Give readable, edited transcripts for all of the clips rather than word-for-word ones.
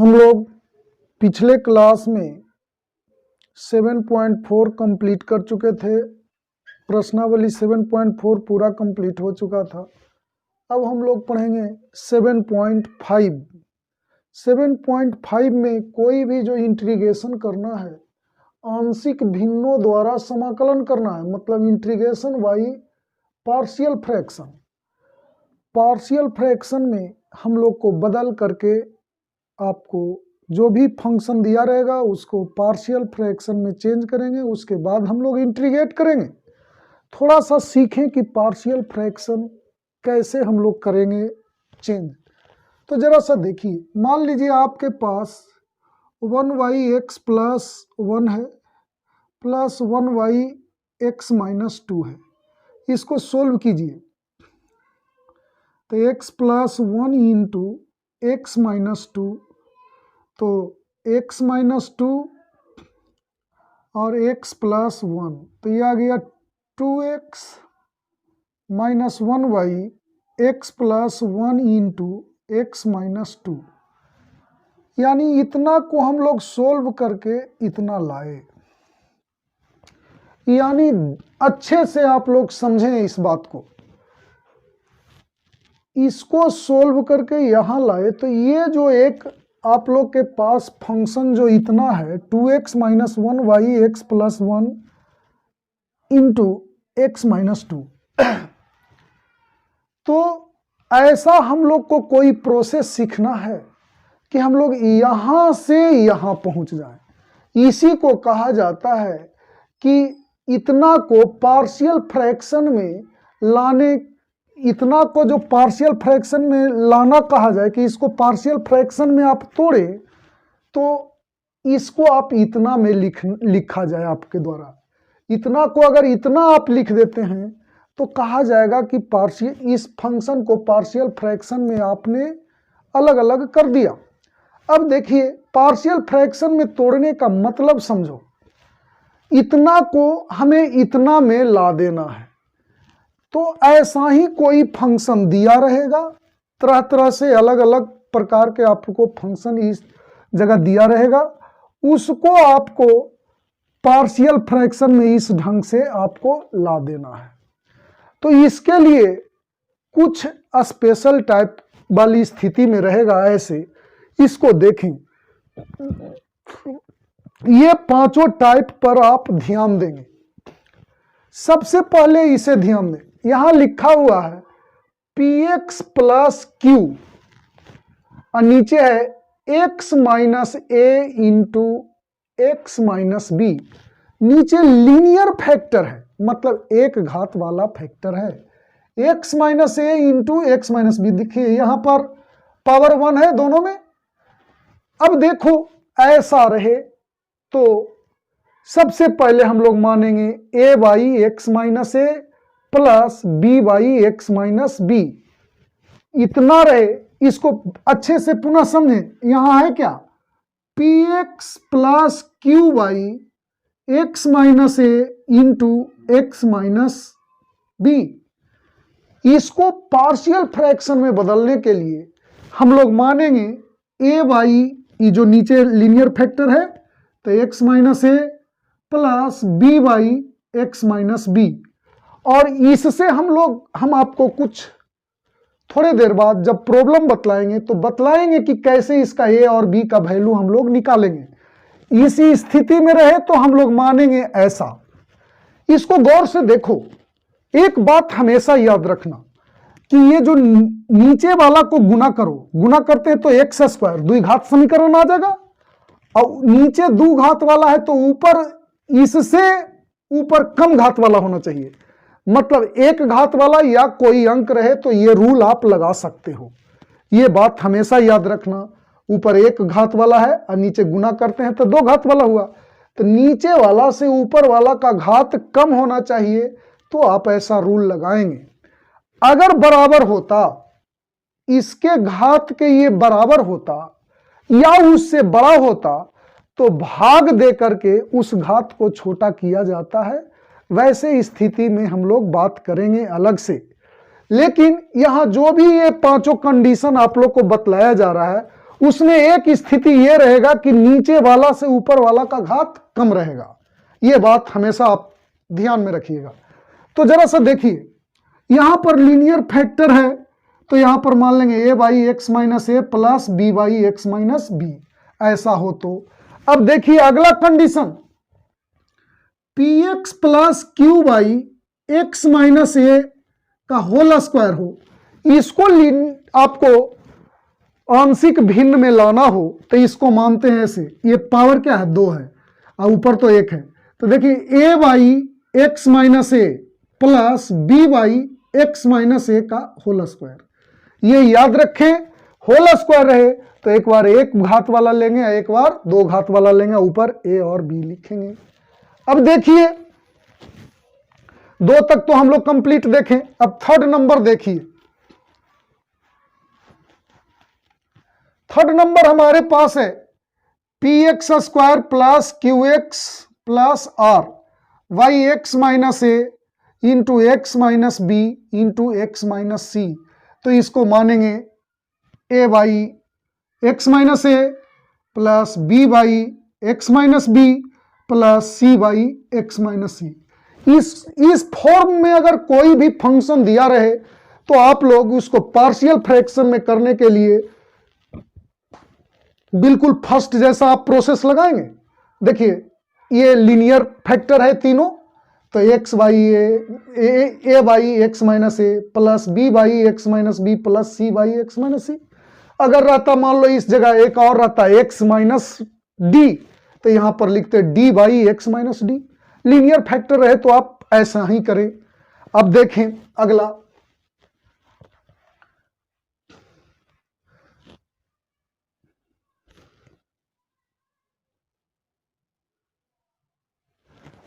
हम लोग पिछले क्लास में 7.4 कंप्लीट कर चुके थे। प्रश्नावली 7.4 पूरा कंप्लीट हो चुका था। अब हम लोग पढ़ेंगे 7.5। 7.5 में कोई भी जो इंटीग्रेशन करना है, आंशिक भिन्नों द्वारा समाकलन करना है, मतलब integration by partial fraction. Partial fraction में हम लोग को बदल करके आपको जो भी फंक्शन दिया रहेगा उसको पार्शियल फ्रैक्शन में चेंज करेंगे, उसके बाद हम लोग इंटीग्रेट करेंगे। थोड़ा सा सीखें कि पार्शियल फ्रैक्शन कैसे हम लोग करेंगे चेंज। तो जरा सा देखिए, मान लीजिए आपके पास 1y(x + 1) है प्लस 1y(x - 2) है। इसको सोल्व कीजिए तो x + 1 × x - 2, तो x - 2 और x + 1, तो ये आ गया 2x - 1y x + 1 × x - 2। यानी इतना को हम लोग सोल्व करके इतना लाए। यानी अच्छे से आप लोग समझें इस बात को, इसको सोल्व करके यहाँ लाए तो ये जो एक आप लोग के पास फंक्शन जो इतना है 2x - 1y x + 1 × x - 2, तो ऐसा हम लोग को कोई प्रोसेस सीखना है कि हम लोग यहाँ से यहाँ पहुँच जाएं। इसी को कहा जाता है कि इतना को पार्शियल फ्रैक्शन में लाने, इतना को जो पार्शियल फ्रैक्शन में लाना कहा जाए कि इसको पार्शियल फ्रैक्शन में आप तोड़े तो इसको आप इतना में लिखा जाए आपके द्वारा। इतना को अगर इतना आप लिख देते हैं तो कहा जाएगा कि इस फंक्शन को पार्शियल फ्रैक्शन में आपने अलग अलग कर दिया। अब देखिए, पार्शियल फ्रैक्शन में तोड़ने का मतलब समझो, इतना को हमें इतना में ला देना है। तो ऐसा ही कोई फंक्शन दिया रहेगा, तरह तरह से अलग अलग प्रकार के आपको फंक्शन इस जगह दिया रहेगा, उसको आपको पार्शियल फ्रैक्शन में इस ढंग से आपको ला देना है। तो इसके लिए कुछ स्पेशल टाइप वाली स्थिति में रहेगा। ऐसे इसको देखें, ये पांचों टाइप पर आप ध्यान देंगे। सबसे पहले इसे ध्यान दें, यहां लिखा हुआ है px + q और नीचे है x - a × x - b। नीचे लीनियर फैक्टर है, मतलब एक घात वाला फैक्टर है। x - a × x - b, देखिए यहां पर पावर 1 है दोनों में। अब देखो ऐसा रहे तो सबसे पहले हम लोग मानेंगे a/x - a plus b/x - b। इतना रहे, इसको अच्छे से पुनः समझें। यहां है क्या, px + q/x - a × x - b। इसको पार्शियल फ्रैक्शन में बदलने के लिए हम लोग मानेंगे a/, जो नीचे लीनियर फैक्टर है, तो x - a plus b/x - b। और इससे हम आपको कुछ थोड़े देर बाद जब प्रॉब्लम बतलाएंगे तो बतलाएंगे कि कैसे इसका a और b का वैल्यू हम लोग निकालेंगे। इसी स्थिति में रहे तो हम लोग मानेंगे ऐसा। इसको गौर से देखो, एक बात हमेशा याद रखना कि ये जो नीचे वाला को गुना करो, गुना करते हैं तो x² द्विघात समीकरण आ जाएगा, और नीचे दो घात वाला है तो ऊपर इससे ऊपर कम घात वाला होना चाहिए, मतलब एक घात वाला या कोई अंक रहे तो ये रूल आप लगा सकते हो। ये बात हमेशा याद रखना, ऊपर एक घात वाला है और नीचे गुना करते हैं तो दो घात वाला हुआ, तो नीचे वाला से ऊपर वाला का घात कम होना चाहिए, तो आप ऐसा रूल लगाएंगे। अगर बराबर होता, इसके घात के ये बराबर होता या उससे बड़ा होता तो भाग दे करके उस घात को छोटा किया जाता है। वैसे स्थिति में हम लोग बात करेंगे अलग से। लेकिन यहां जो भी ये पांचों कंडीशन आप लोग को बतलाया जा रहा है उसमें एक स्थिति यह रहेगा कि नीचे वाला से ऊपर वाला का घात कम रहेगा। यह बात हमेशा आप ध्यान में रखिएगा। तो जरा सा देखिए, यहां पर लीनियर फैक्टर है तो यहां पर मान लेंगे a by x minus a plus b by x minus b, ऐसा हो तो। अब देखिए अगला condition, p x plus q by x minus a का होल स्क्वायर हो, इसको आपको आंशिक भिन्न में लाना हो तो इसको मानते हैं ऐसे, ये पावर क्या है 2 है और ऊपर तो 1 है। तो देखिए a by x minus a plus b by x minus a का होल स्क्वायर, ये याद रखें होल स्क्वायर रहे तो एक बार एक घात वाला लेंगे, एक बार 2 घात वाला लेंगे, ऊपर ए और बी लिखेंगे। अब देखिए 2 तक तो हम लोग कंप्लीट देखें, अब थर्ड नंबर देखिए। थर्ड नंबर हमारे पास है p x square plus q x plus r y x minus a into x minus b into x minus c. तो इसको मानेंगे a by x minus a plus b by x minus b plus c by x minus c. इस form में अगर कोई भी function दिया रहे तो आप लोग उसको पार्शियल फ्रैक्शन में करने के लिए बिल्कुल फर्स्ट जैसा आप प्रोसेस लगाएंगे। देखिए ये लीनियर फैक्टर है तीनों, तो x by a by x minus a plus b by x minus b plus c by x minus c. अगर रहता मान लो इस जगह एक और रहता एक्स माइनस डी, तो यहां पर लिखते D by x minus D. Linear factor रहे तो आप ऐसा ही करें। अब देखें अगला,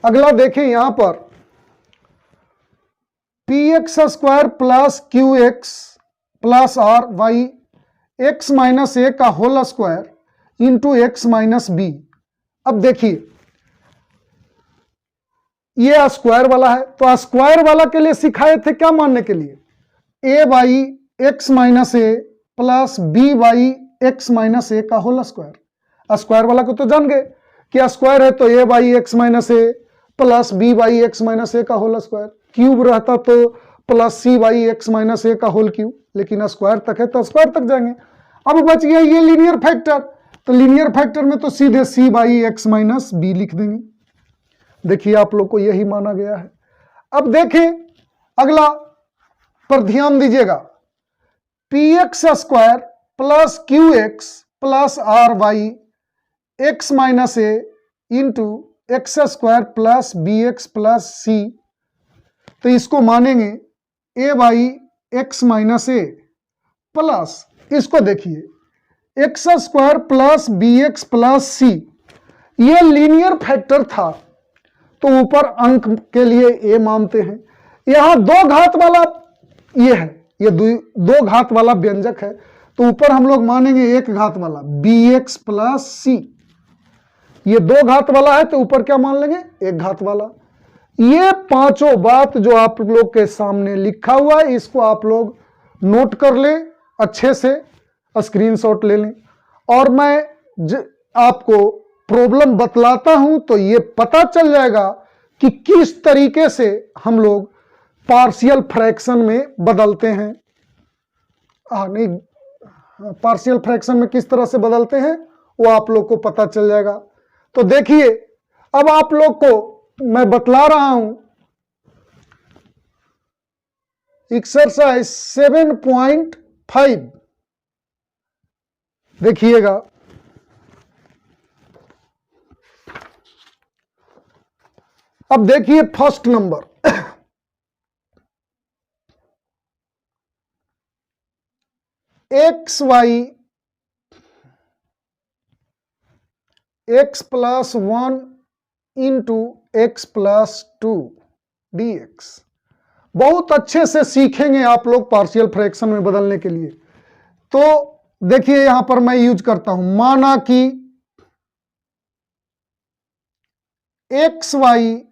अगला देखें यहां पर p x square plus q x plus r y x minus a का whole square into x minus b. अब देखिए ये स्क्वायर वाला है, तो स्क्वायर वाला के लिए सिखाए थे क्या मानने के लिए, a by x minus a plus b by x minus a का होल स्क्वायर। स्क्वायर वाला को तो जान गए कि स्क्वायर है तो a by x minus a plus b by x minus a का होल स्क्वायर, क्यूब रहता तो plus c by x minus a का होल क्यूब, लेकिन स्क्वायर तक है तो स्क्वायर तक जाएंगे। अब बच गया ये लीनियर फैक्टर, तो लीनियर फैक्टर में तो सीधे सी बाई एक्स माइनस बी लिख देंगे। देखिए आप लोग को यही माना गया है। अब देखें अगला पर ध्यान दीजिएगा, p x square plus q x plus r y x minus a into x square plus b x plus c. तो इसको मानेंगे a by x minus a plus, इसको देखिए x square plus b x plus c. ये linear factor था तो ऊपर अंक के लिए ए मानते हैं। यहां 2 घात वाला ये है, ये 2 घात वाला व्यंजक है, तो ऊपर हम लोग मानेंगे 1 घात वाला बी एक्स प्लस सी। ये 2 घात वाला है तो ऊपर क्या मान लेंगे 1 घात वाला। ये पांचों बात जो आप लोग के सामने लिखा हुआ है इसको आप लोग नोट कर लें, अच्छे से स्क्रीनशॉट ले लें, और मैं आपको प्रॉब्लम बतलाता हूं तो ये पता चल जाएगा कि किस तरीके से हम लोग पार्शियल फ्रैक्शन में बदलते हैं। नहीं, पार्शियल फ्रैक्शन में किस तरह से बदलते हैं वो आप लोग को पता चल जाएगा। तो देखिए अब आप लोग को मैं बतला रहा हूं एक्सरसाइज 7.5, देखिएगा। अब देखिए first number, x y x plus 1 into x plus 2 d x. बहुत अच्छे से सीखेंगे आप लोग पार्शियल फ्रैक्शन में बदलने के लिए। तो देखिए यहां पर मैं यूज करता हूं, माना कि x y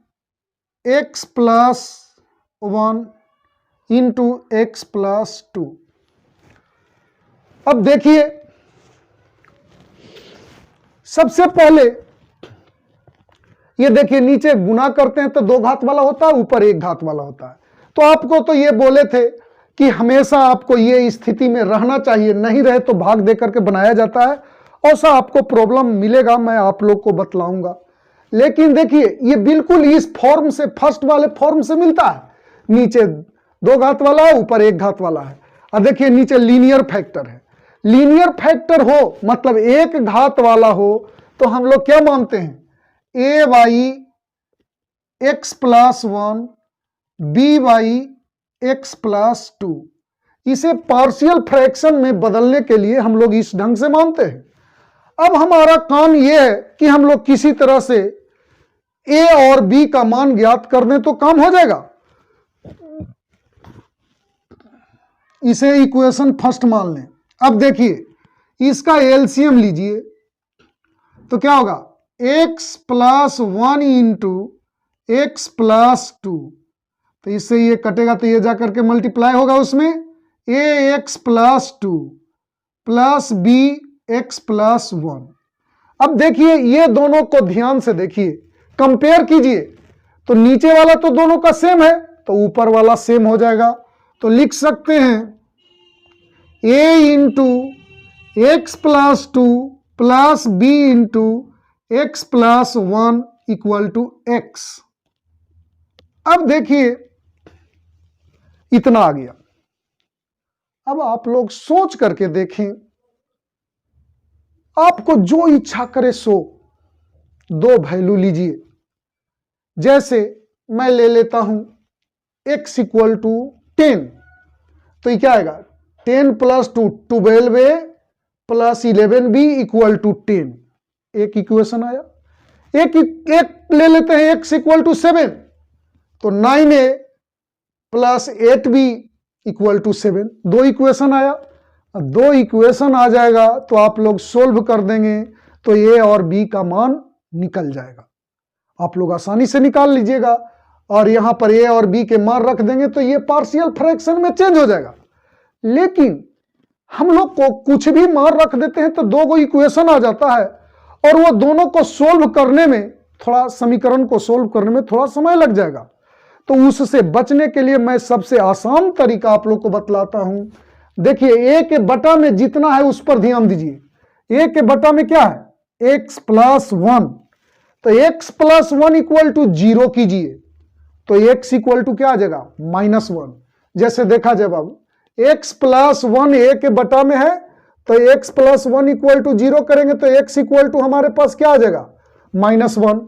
x plus 1 into x plus 2। अब देखिए सबसे पहले ये देखिए, नीचे गुना करते हैं तो 2 घात वाला होता है, ऊपर 1 घात वाला होता है। तो आपको तो ये बोले थे कि हमेशा आपको ये स्थिति में रहना चाहिए, नहीं रहे तो भाग दे करके बनाया जाता है। ऐसा आपको प्रॉब्लम मिलेगा, मैं आप लोग को बतलाऊंगा। लेकिन देखिए, ये बिल्कुल इस फॉर्म से, फर्स्ट वाले फॉर्म से मिलता है। नीचे 2 घात वाला है, ऊपर 1 घात वाला है। और देखिए नीचे लीनियर फैक्टर है। लीनियर फैक्टर हो मतलब 1 घात वाला हो तो हम लोग क्या मानते हैं, a by x plus 1 b by x plus 2। इसे पार्शियल फ्रैक्शन में बदलने के लिए हम लोग इस ढंग से मानते हैं। अब हमारा काम यह है कि हम लोग किसी तरह से ए और बी का मान ज्ञात कर दें तो काम हो जाएगा। इसे इक्वेशन फर्स्ट मान लें। अब देखिए इसका एलसीएम लीजिए तो क्या होगा, x plus 1 into x plus 2। तो इससे ये कटेगा तो ये जाकर के मल्टीप्लाई होगा उसमें, a x plus 2 plus b x plus 1। अब देखिए ये दोनों को ध्यान से देखिए, कंपेयर कीजिए तो नीचे वाला तो दोनों का सेम है तो ऊपर वाला सेम हो जाएगा। तो लिख सकते हैं a into x plus 2 plus b into x plus 1 equal to x. अब देखिए इतना आ गया। अब आप लोग सोच करके देखें, आपको जो इच्छा करे सो 2 वैल्यू लीजिए। जैसे मैं ले लेता हूं x इक्वल टू 10, तो ये क्या आएगा, 10 plus 2 12a plus 11b equal to 10। एक इक्वेशन आया। एक ले लेते हैं x इक्वल टू 7, तो 9a plus 8b equal to 7। 2 equation आया। अब 2 इक्वेशन आ जाएगा तो आप लोग सोल्व कर देंगे तो ए और बी का मान निकल जाएगा। आप लोग आसानी से निकाल लीजिएगा और यहां पर ए और बी के मान रख देंगे तो ये पार्शियल फ्रैक्शन में चेंज हो जाएगा। लेकिन हम लोग को कुछ भी मान रख देते हैं तो 2 इक्वेशन आ जाता है और वो दोनों को सोल्व करने में, थोड़ा समीकरण को सोल्व करने में थोड़ा समय लग जाएगा। तो उससे बचने के लिए मैं सबसे आसान तरीका आप लोग को बतलाता हूं। देखिए ए के बटा में जितना है उस पर ध्यान दीजिए। ए के बटा में क्या है, एक्स प्लस 1, तो एक्स प्लस 1 इक्वल टू 0 कीजिए तो एक्स इक्वल टू क्या आ जाएगा, -1। जैसे देखा जाए बाबू, एक्स प्लस 1 ए के बटा में है तो एक्स प्लस 1 इक्वल टू 0 करेंगे तो एक्स इक्वल टू हमारे पास क्या आ जाएगा, -1।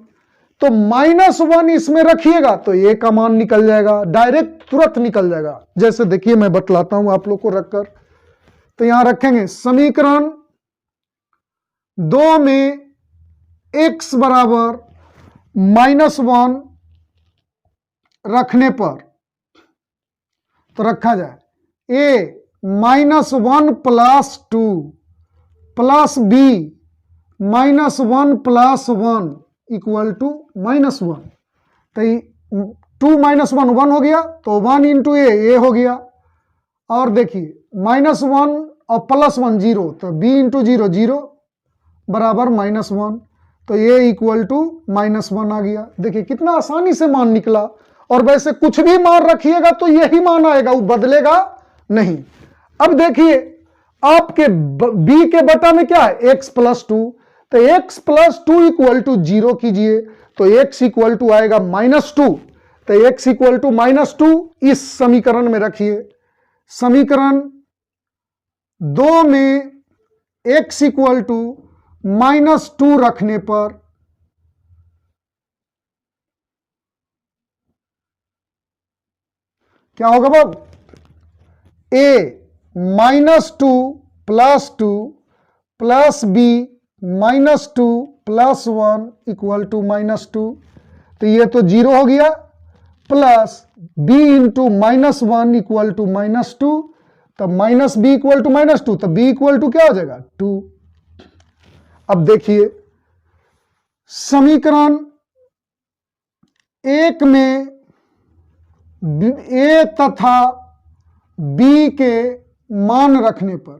तो -1 इसमें रखिएगा तो ए का मान निकल जाएगा, डायरेक्ट तुरंत निकल जाएगा। जैसे देखिए मैं बतलाता हूं आप लोग को रखकर, तो यहां रखेंगे समीकरण 2 में x बराबर -1 रखने पर तो रखा जाए a -1 plus 2 plus b -1 plus 1 equal to -1। तो 2 - 1 1 हो गया तो 1 इंटू ए हो गया। और देखिए -1 और प्लस 1 0, तो b इंटू 0 0 बराबर -1, तो ए इक्वल टू -1 आ गया। देखिए कितना आसानी से मान निकला। और वैसे कुछ भी मान रखिएगा तो यही मान आएगा, वो बदलेगा नहीं। अब देखिए आपके b के बटा में क्या है, x प्लस 2, तो x प्लस 2 इक्वल टू 0 कीजिए तो x इक्वल टू आएगा -2, तो x इक्वल टू -2 इस समीकरण में रखिए। समीकरण 2 में x इक्वल टू -2 रखने पर क्या होगा बाब, a -2 plus 2 plus b -2 plus 1 equal to -2, तो ये तो 0 हो गया, plus b into -1 equal to -2, तो माइनस बी इक्वल टू -2, तो b इक्वल टू क्या हो जाएगा 2। अब देखिए समीकरण 1 में a तथा b के मान रखने पर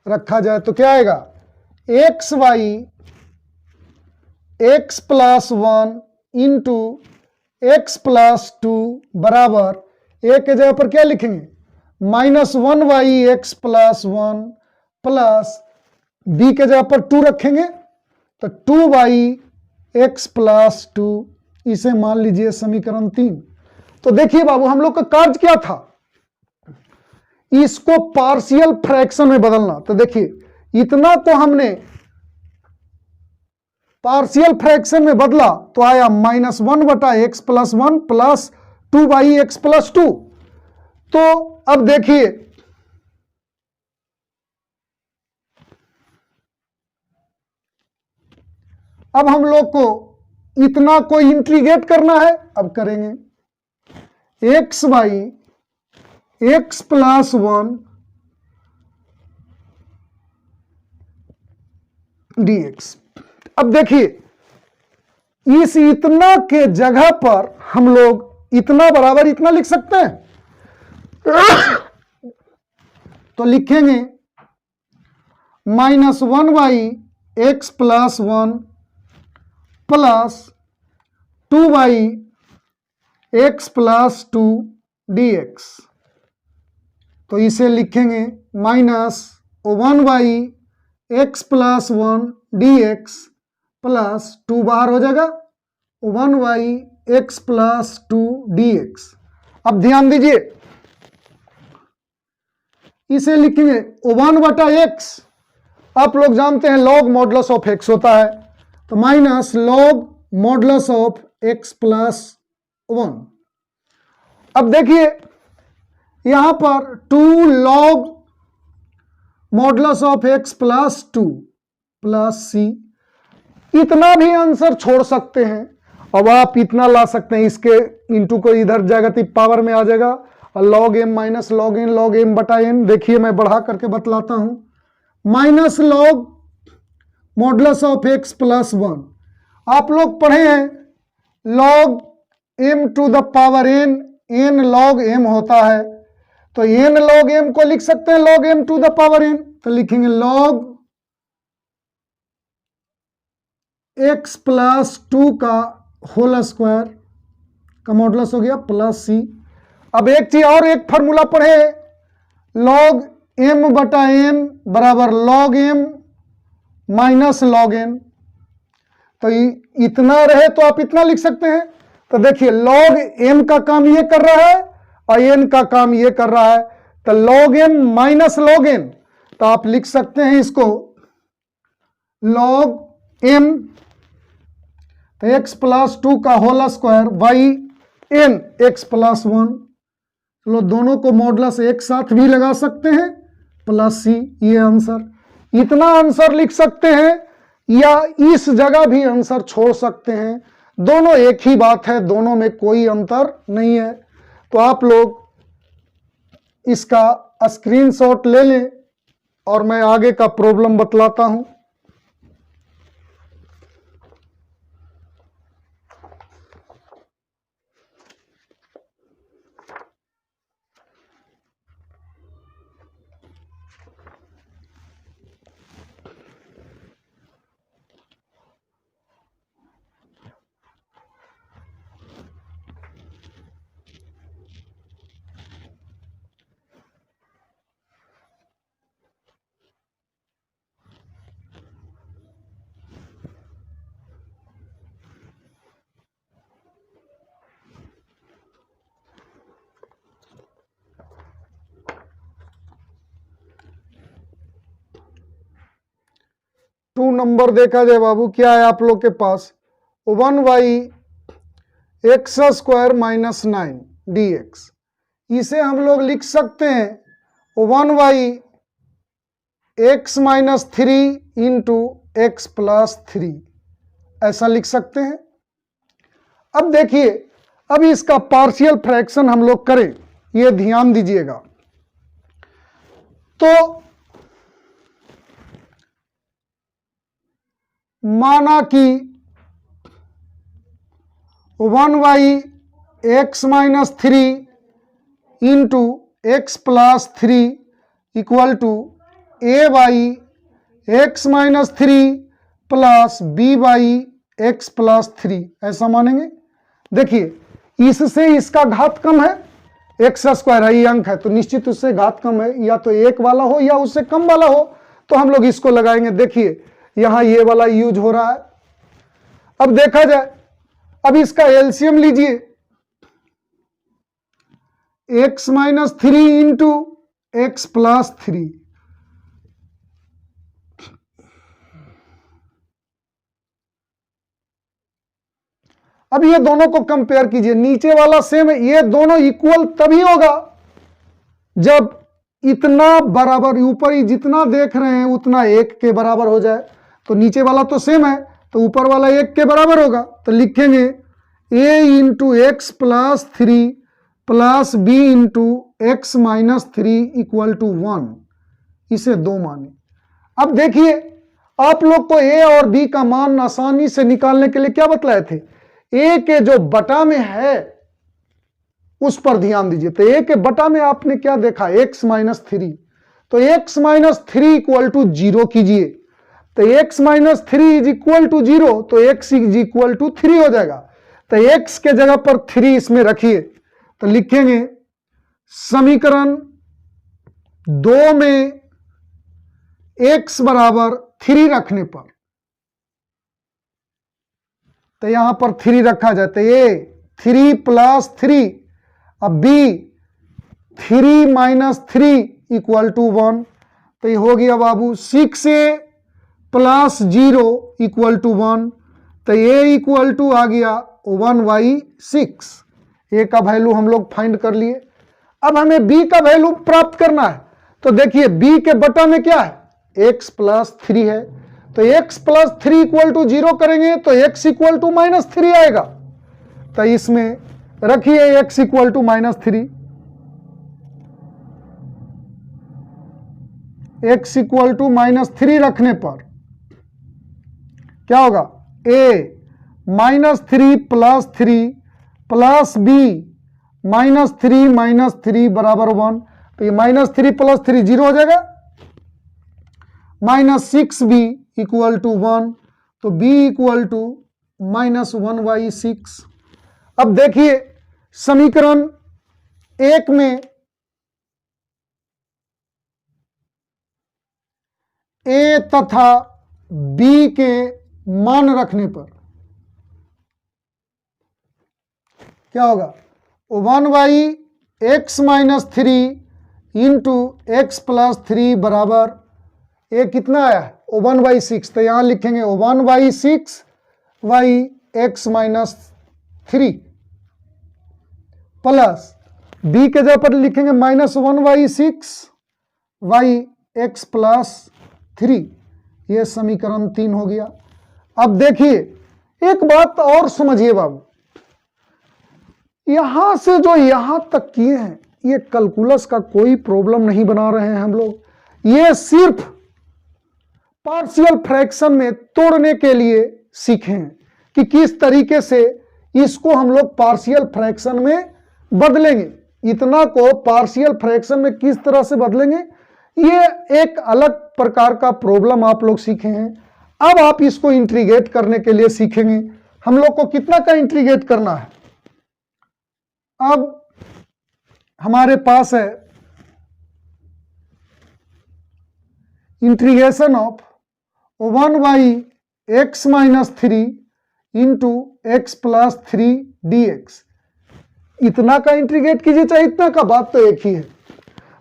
रखा जाए तो क्या आएगा, x y x plus 1 into x plus 2 बराबर, एक के जगह पर क्या लिखेंगे, -1y x plus 1 plus B के जगह पर 2 रखेंगे तो 2y एक्स प्लस 2, इसे मान लीजिए समीकरण 3। तो देखिए बाबू, हम लोग का कार्य क्या था, इसको पार्शियल फ्रैक्शन में बदलना। तो देखिए इतना को हमने पार्शियल फ्रैक्शन में बदला तो आया -1/x plus 1 plus 2/x plus 2। तो अब देखिए अब हम लोग को इतना को इंटीग्रेट करना है, अब करेंगे, x by x plus 1 dx। अब देखिए इस इतना के जगह पर हम लोग इतना बराबर इतना लिख सकते हैं। तो लिखेंगे -1y x plus 1 plus 2y x plus 2 dx। तो इसे लिखेंगे -1y x plus 1 dx plus 2 बाहर हो जाएगा 1y एक्स प्लस 2 dx। अब ध्यान दीजिए, इसे लिखेंगे 1/x, आप लोग जानते हैं लॉग मॉडुलस ऑफ x होता है, तो minus log modulus of x plus 1। अब देखिए यहां पर 2 log modulus of x plus 2 plus c, इतना भी आंसर छोड़ सकते हैं। अब आप इतना ला सकते हैं, इसके इंटू को इधर जाएगा तो पावर में आ जाएगा, और log m minus log m बटा n। देखिए मैं बढ़ा करके बतलाता हूं, minus log modulus of x plus 1, आप लोग पढ़े हैं log m to the power n, n log m होता है, तो n लॉग m को लिख सकते हैं log m to the power n। तो लिखेंगे लॉग x प्लस 2 का होल स्क्वायर का मॉडुलस हो गया प्लस c। अब एक चीज और, एक फॉर्मूला पढ़े, लॉग m बटा n बराबर log m minus log n। तो इतना रहे तो आप इतना लिख सकते हैं। तो देखिए लॉग m का काम ये कर रहा है और n का काम ये कर रहा है, तो log m minus log n, तो आप लिख सकते हैं इसको लॉग m, तो x प्लस 2 का whole square by n x plus 1। चलो दोनों को मॉडुलस एक साथ भी लगा सकते हैं प्लस c, ये आंसर, इतना आंसर लिख सकते हैं, या इस जगह भी आंसर छोड़ सकते हैं। दोनों एक ही बात है, दोनों में कोई अंतर नहीं है। तो आप लोग इसका स्क्रीनशॉट ले लें और मैं आगे का प्रॉब्लम बतलाता हूं। टू नंबर देखा जाए बाबू, क्या है आप लोग के पास, 1y x square minus 9 dx। इसे हम लोग लिख सकते हैं 1y x minus 3 into x plus 3, ऐसा लिख सकते हैं। अब देखिए, अब इसका पार्शियल फ्रैक्शन हम लोग करें, ये ध्यान दीजिएगा। तो माना कि 1y x minus 3 into x plus 3 equal to a by x minus 3 plus b by x plus 3, ऐसा मानेंगे। देखिए इससे इसका घात कम है, एक्स स्क्वायर है, ये अंक है तो निश्चित उससे घात कम है, या तो एक वाला हो या उससे कम वाला हो, तो हम लोग इसको लगाएंगे। देखिए यहां ये वाला यूज हो रहा है। अब देखा जाए, अब इसका एलसीएम लीजिए, x minus 3 into x plus 3, अब ये दोनों को कंपेयर कीजिए, नीचे वाला सेम है, ये दोनों इक्वल तभी होगा जब इतना बराबर, ऊपर ही जितना देख रहे हैं उतना एक के बराबर हो जाए। तो नीचे वाला तो सेम है तो ऊपर वाला एक के बराबर होगा, तो लिखेंगे a into x plus 3 plus b into x minus 3 equal to 1, इसे 2 माने। अब देखिए आप लोग को a और b का मान आसानी से निकालने के लिए क्या बतलाए थे, a के जो बटा में है उस पर ध्यान दीजिए। तो a के बटा में आपने क्या देखा, x माइनस 3, तो x माइनस 3 इक्वल टू 0 कीजिए, तो x minus 3 is equal to 0, तो x इज इक्वल टू 3 हो जाएगा। तो x के जगह पर 3 इसमें रखिए, तो लिखेंगे समीकरण 2 में x बराबर 3 रखने पर, तो यहां पर 3 रखा जाए, तो a 3 प्लस 3, अब b 3 माइनस 3 इक्वल टू 1, तो ये हो गया बाबू 6a प्लस 0 इक्वल टू 1, तो a इक्वल टू आ गया 1/6। a का वैल्यू हम लोग फाइंड कर लिए। अब हमें b का वैल्यू प्राप्त करना है, तो देखिए b के बटा में क्या है, x प्लस 3 है, तो x प्लस 3 इक्वल टू 0 करेंगे तो x इक्वल टू माइनस 3 आएगा, तो इसमें रखिए x equal to minus 3, x equal to minus 3 रखने पर क्या होगा, a minus 3 plus b minus 3 बराबर 1, तो ये माइनस 3 प्लस 3 0 हो जाएगा, माइनस 6b इक्वल टू 1, तो b इक्वल टू माइनस 1/6। अब देखिए समीकरण 1 में a तथा b के मान रखने पर क्या होगा, 1/x minus 3 into x plus 3 बराबर a कितना आया है, 1/6, तो यहां लिखेंगे 1/6 माइनस 3 प्लस b के जगह पर लिखेंगे माइनस 1/6 प्लस 3, ये समीकरण 3 हो गया। अब देखिए एक बात और समझिए बाबू, यहां से जो यहां तक किए हैं ये कैलकुलस का कोई प्रॉब्लम नहीं बना रहे हैं हम लोग, ये सिर्फ पार्शियल फ्रैक्शन में तोड़ने के लिए सीखे हैं कि किस तरीके से इसको हम लोग पार्शियल फ्रैक्शन में बदलेंगे, इतना को पार्शियल फ्रैक्शन में किस तरह से बदलेंगे, ये एक अलग प्रकार का प्रॉब्लम आप लोग सीखे हैं। अब आप इसको इंटीग्रेट करने के लिए सीखेंगे। हम लोग को कितना का इंटीग्रेट करना है, अब हमारे पास है integration of 1/x minus 3 into x plus 3 dx, इतना का इंटीग्रेट कीजिए चाहे इतना का, बात तो एक ही है।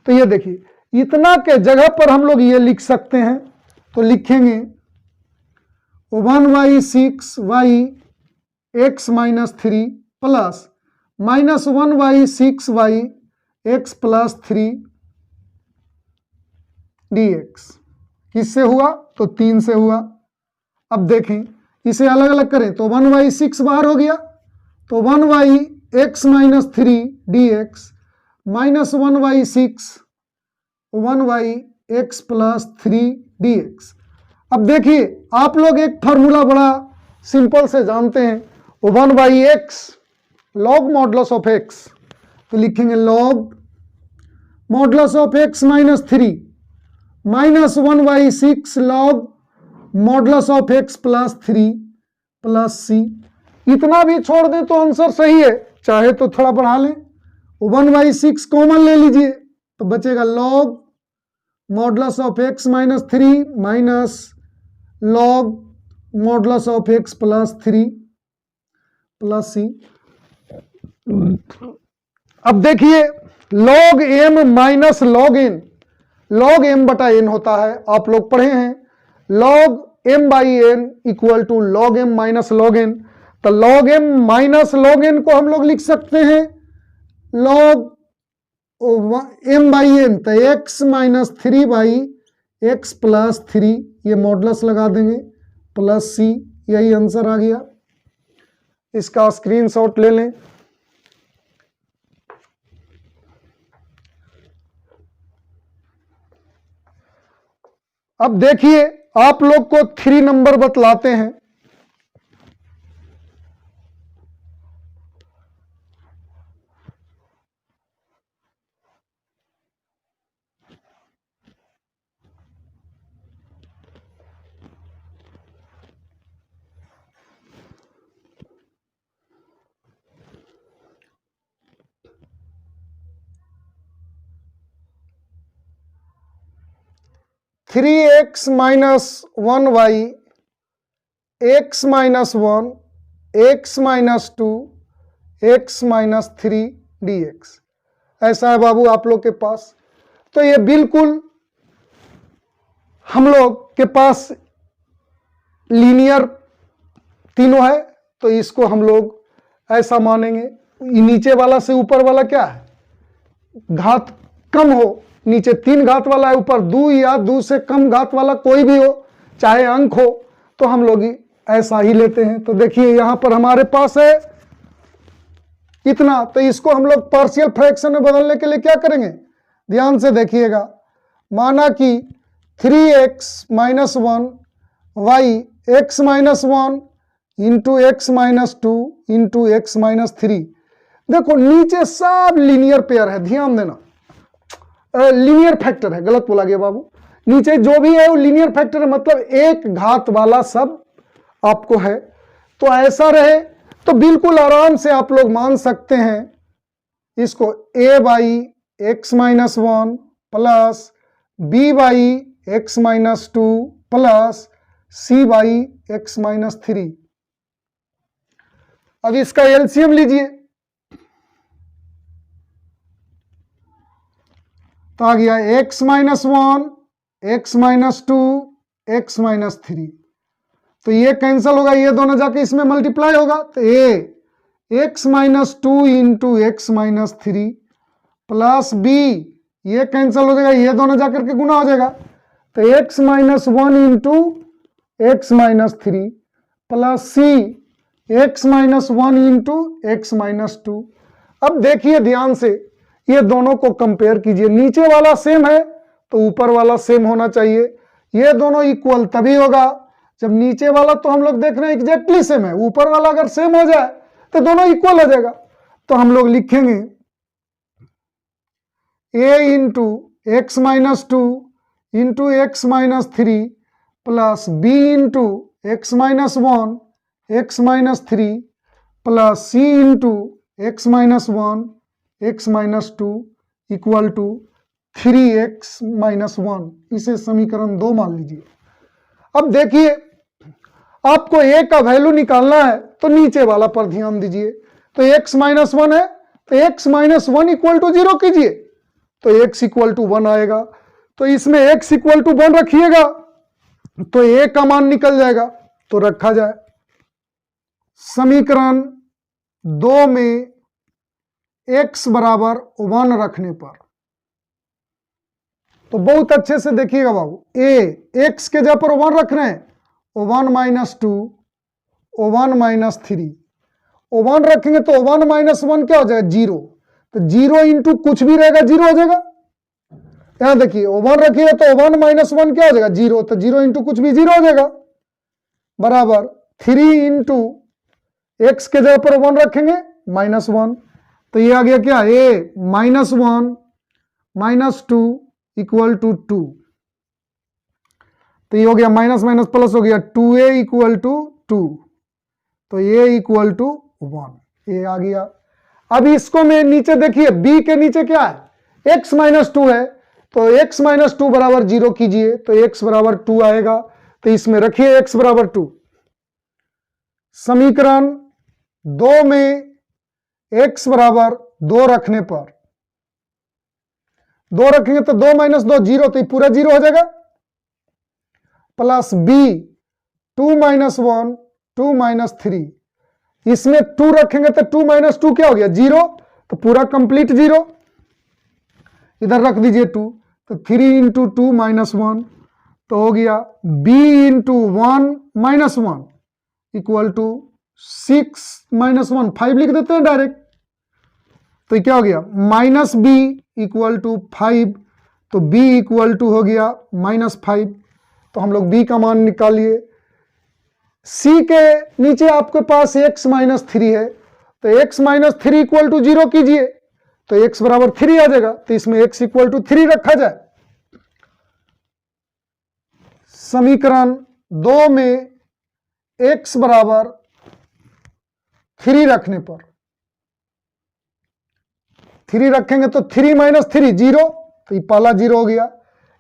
तो ये देखिए इतना के जगह पर हम लोग ये लिख सकते हैं, तो लिखेंगे 1/6 minus 3 plus minus 1/6 plus 3 dx, किससे हुआ, तो 3 से हुआ। अब देखें इसे अलग अलग करें तो 1/6 बाहर हो गया, तो 1/x minus 3 dx minus 1/x plus 3 dx। अब देखिए आप लोग एक फार्मूला बड़ा सिंपल से जानते हैं, 1/x log modulus of x, तो लिखेंगे log modulus of x minus 3 -1/6 log modulus of x plus 3 plus c. इतना भी छोड़ दें तो आंसर सही है, चाहे तो थोड़ा बढ़ा लें। 1/6 कॉमन ले लीजिए तो बचेगा log modulus of x minus 3 minus log modulus of x plus 3 plus c. अब देखिए log m minus log n, log m बटा n होता है, आप लोग पढ़े हैं। log m by n equal to log m minus log n, तो log m minus log n को हम लोग लिख सकते हैं log m बाई n, तो x minus 3 by x plus 3, ये मॉडुलस लगा देंगे प्लस सी, यही आंसर आ गया। इसका स्क्रीनशॉट ले लें। अब देखिए आप लोग को 3 नंबर बतलाते हैं। Three x minus 1y x minus 1 x minus 2 x minus 3 dx, ऐसा है बाबू आप लोग के पास। तो ये बिल्कुल हम लोग के पास लीनियर तीनों है, तो इसको हम लोग ऐसा मानेंगे। नीचे वाला से ऊपर वाला क्या है, घात कम हो, नीचे 3 घात वाला है, ऊपर 2 या 2 से कम घात वाला कोई भी हो, चाहे अंक हो, तो हम लोग ऐसा ही लेते हैं। तो देखिए यहां पर हमारे पास है इतना, तो इसको हम लोग पार्शियल फ्रैक्शन में बदलने के लिए क्या करेंगे, ध्यान से देखिएगा। माना कि 3x minus 1 y x minus 1 into x minus 2 into x minus 3। देखो नीचे सब लीनियर पेयर है, ध्यान देना, लीनियर फैक्टर है, गलत बोला गया बाबू। नीचे जो भी है वो लीनियर फैक्टर है, मतलब एक घात वाला सब आपको है। तो ऐसा रहे तो बिल्कुल आराम से आप लोग मान सकते हैं इसको a by x minus 1 plus b by x minus 2 plus c by x minus 3। अब इसका एलसीएम लीजिए तो आ गया x minus 1 x minus 2 x minus 3। तो ये कैंसिल होगा, ये दोनों जाके इसमें मल्टीप्लाई होगा, तो a x minus 2 into x minus 3 plus b, ये कैंसिल हो जाएगा, ये दोनों जाकर के गुना हो जाएगा, तो x minus 1 into x minus 3 plus c x minus 1 into x minus 2। अब देखिए ध्यान से, ये दोनों को कंपेयर कीजिए, नीचे वाला सेम है तो ऊपर वाला सेम होना चाहिए। ये दोनों इक्वल तभी होगा जब नीचे वाला तो हम लोग देख रहे हैं एग्जैक्टली सेम है, ऊपर वाला अगर सेम हो जाए तो दोनों इक्वल हो जाएगा। तो हम लोग लिखेंगे a into x minus 2 into x minus 3 plus b into x minus 1 x minus 3 plus c into x minus 1 x minus 2 equal to 3x minus 1। इसे समीकरण 2 मान लीजिए। अब देखिए आपको a का वैल्यू निकालना है तो नीचे वाला पर ध्यान दीजिए, तो x माइनस 1 है तो x माइनस 1 इक्वल टू 0 कीजिए तो x इक्वल टू 1 आएगा। तो इसमें x इक्वल टू 1 रखिएगा तो a का मान निकल जाएगा, तो रखा जाए। समीकरण 2 में x बराबर 1 रखने पर, तो बहुत अच्छे से देखिएगा बाबू, a x के जगह पर 1 रख रहे हैं, 1 माइनस 2 1 माइनस 3, 1 रखेंगे तो 1 माइनस 1 क्या हो जाएगा 0, तो 0 इंटू कुछ भी रहेगा 0 हो जाएगा। यहां देखिए 1 रखिएगा तो 1 माइनस 1 क्या हो जाएगा 0, तो 0 इंटू कुछ भी 0 हो जाएगा, बराबर 3 इंटू एक्स के जगह पर 1 रखेंगे माइनस 1, तो ये आ गया क्या a minus 1 minus 2 equal to 2। तो ये हो गया माइनस माइनस प्लस हो गया 2a इक्वल टू 2, तो a इक्वल टू 1, ये आ गया। अब इसको मैं नीचे देखिए b के नीचे क्या है, x माइनस 2 है, तो x माइनस 2 बराबर 0 कीजिए तो x बराबर 2 आएगा, तो इसमें रखिए x बराबर 2। समीकरण 2 में x बराबर 2 रखने पर, 2 रखेंगे तो 2 माइनस 2 0, तो ये पूरा 0 हो जाएगा, प्लस b 2 माइनस 1 2 माइनस 3, इसमें 2 रखेंगे तो 2 माइनस 2 क्या हो गया 0, तो पूरा कंप्लीट 0, इधर रख दीजिए 2, तो 3 इंटू 2 माइनस 1, तो हो गया b into 1 minus 1 equal to 6 minus 1, 5 लिख देते हैं डायरेक्ट, तो ये क्या हो गया माइनस b इक्वल टू 5, तो b इक्वल टू हो गया -5, तो हम लोग b का मान निकालिए। c के नीचे आपके पास x माइनस 3 है, तो x माइनस 3 इक्वल टू 0 कीजिए तो x बराबर 3 आ जाएगा, तो इसमें x इक्वल टू 3 रखा जाए। समीकरण 2 में x बराबर 3 रखने पर, 3 रखेंगे तो 3 माइनस 3 0, तो ये पहला 0 हो गया,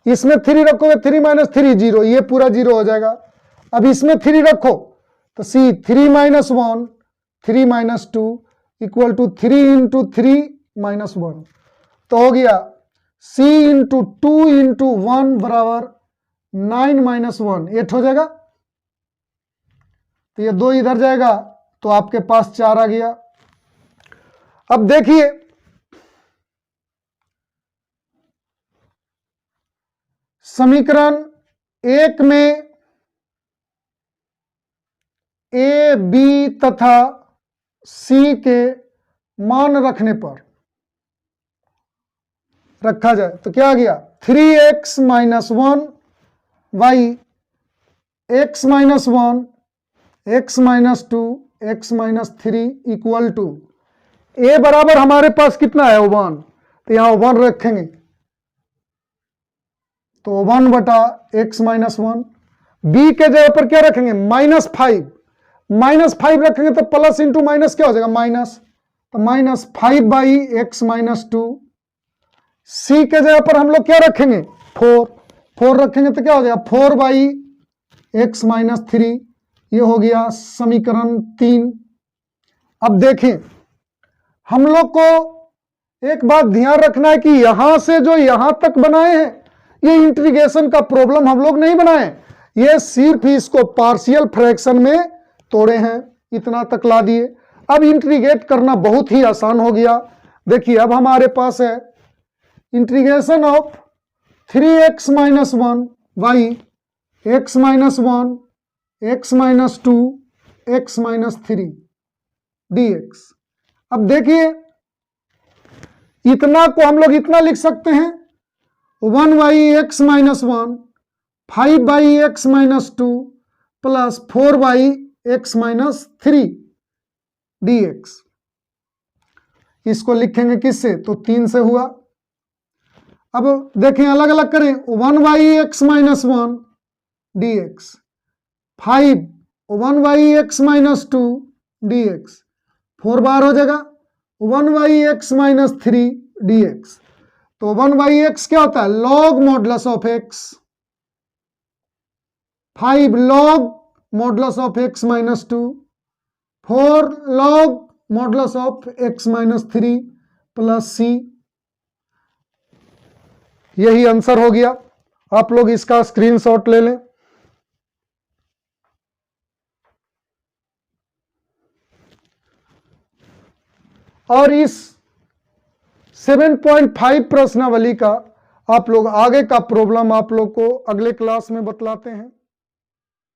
इसमें 3 रखोगे 3 माइनस 3 0, ये पूरा 0 हो जाएगा। अब इसमें 3 रखो तो c 3 minus 1 3 minus 2 equal to 3 into 3 minus 1, तो हो गया c इंटू 2 इंटू 1 बराबर 9 माइनस 1, 8 हो जाएगा, तो ये 2 इधर जाएगा तो आपके पास 4 आ गया। अब देखिए समीकरण 1 में a, b तथा c के मान रखने पर रखा जाए तो क्या आ गया 3x minus 1 y x minus 1 x minus 2 x minus 3 equal to a बराबर हमारे पास कितना है 1, तो यहां 1 रखेंगे तो 1 बटा x माइनस 1, b के जगह पर क्या रखेंगे -5, -5 रखेंगे तो प्लस इंटू माइनस क्या हो जाएगा माइनस, तो -5 बाई एक्स माइनस 2, c के जगह पर हम लोग क्या रखेंगे 4 रखेंगे तो क्या हो जाएगा 4 बाई एक्स माइनस 3, ये हो गया समीकरण 3। अब देखें हम लोग को एक बात ध्यान रखना है कि यहां से जो यहां तक बनाए हैं ये इंटीग्रेशन का प्रॉब्लम हम लोग नहीं बनाए, ये सिर्फ इसको पार्शियल फ्रैक्शन में तोड़े हैं, इतना तक ला दिए। अब इंटीग्रेट करना बहुत ही आसान हो गया। देखिए अब हमारे पास है integration of 3x minus 1 y x minus 1 x minus 2 x minus 3 dx। अब देखिए इतना को हम लोग इतना लिख सकते हैं 1 by x minus 1 5 by x minus 2 plus 4 by x minus 3 dx। इसको लिखेंगे किससे, तो 3 से हुआ। अब देखें अलग अलग करें 1 by x minus 1 dx 5 1 by x minus 2 dx 4 बार हो जाएगा 1 बाई एक्स माइनस 3 dx। तो 1 बाई एक्स क्या होता है log modulus of x, 5 log modulus of x minus 2, 4 log modulus of x minus 3 plus c. यही आंसर हो गया। आप लोग इसका स्क्रीनशॉट ले लें। और इस 7.5 प्रश्नावली का आप लोग आगे का प्रॉब्लम आप लोग को अगले क्लास में बतलाते हैं।